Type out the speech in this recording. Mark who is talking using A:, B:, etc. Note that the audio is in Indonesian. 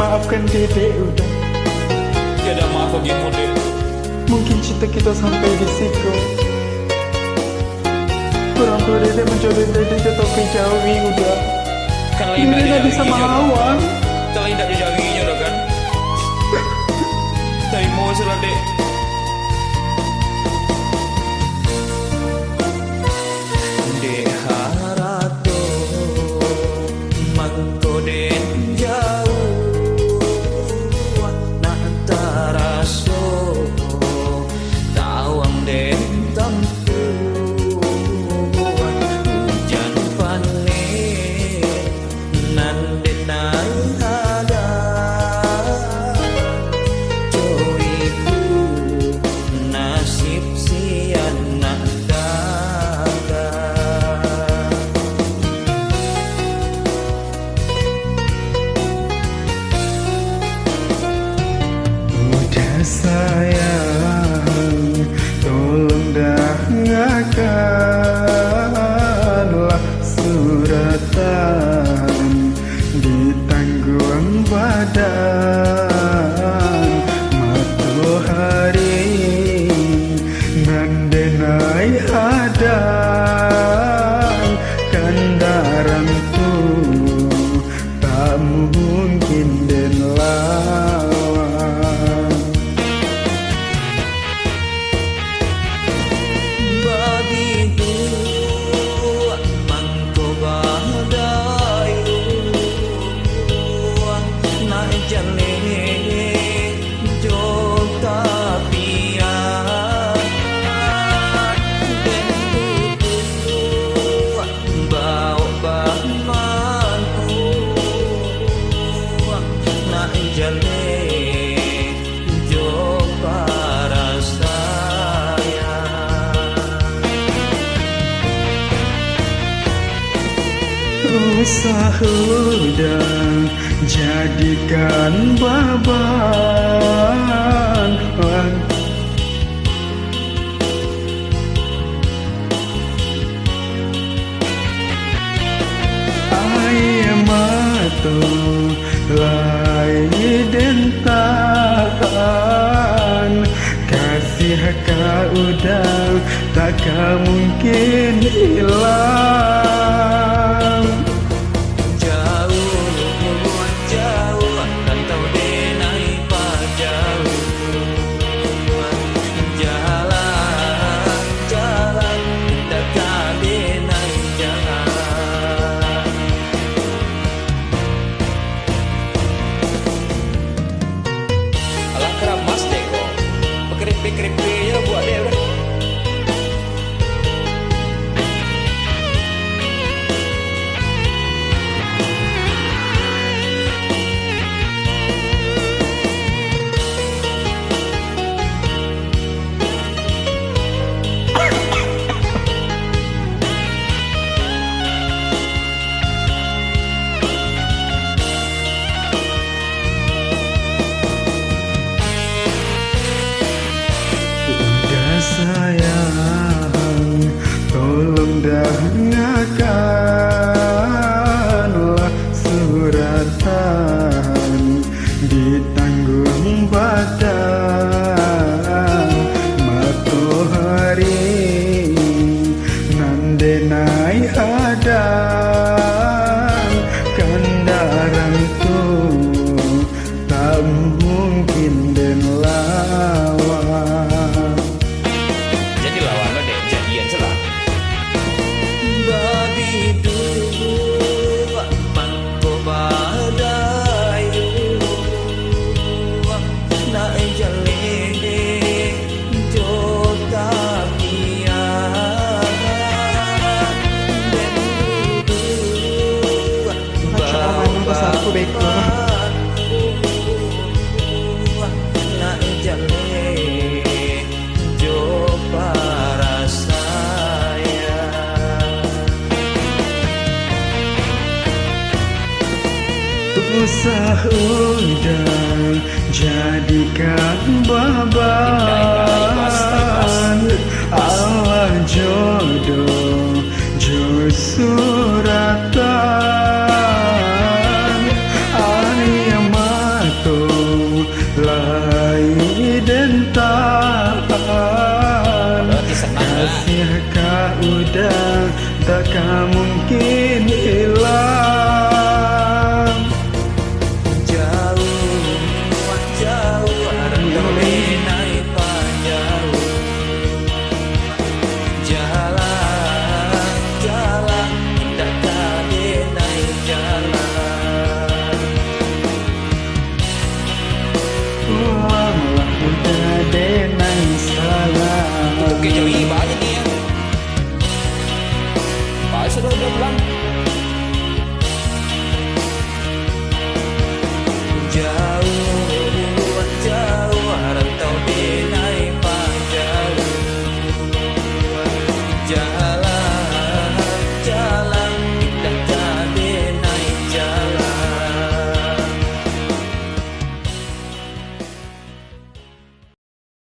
A: Maafkan Dede udah.
B: Tiada maaf bagimu, Dek.
A: Mungkin cinta kita sampai di situ. Orang tua Dede menjodohin Dede ke topi Jawi udah.
B: Kan lain tak
A: Dede bisa
B: dijauhinya, udah.
A: melawan.
B: Kan lain tak dijauhinya, udah kan. Tapi mau salah, Dek. Dek harato mangko den jauh nak taraso tawang den tampu hujan panen nan den nai ada coriku nasib sian nak
A: sayang, tolong dengarkanlah suratan di tangguhan badan matahari nandenai hadan kandaranku tak mungkin den lawan. Usaha dan jadikan beban air mata lai dentakan kasih kau udah takkan mungkin hilang.
B: Keripik-keripiknya buat dia udah.
A: Sayang, tolong dengarkanlah suratan di tanggung badan matahari nandenai hadan kandaranku tak mungkin den lawan. Usaha udah jadikan beban Allah jodoh jo suratan ayam ada, takkan mungkin hilang.
B: Jauh, jauh, rantau naik panjang. Jalan, jalan, indah tadi naik jalan.
A: Malah udah denang salah.
B: Oke, jauh banyak nih ya. Pak, sudah pulang.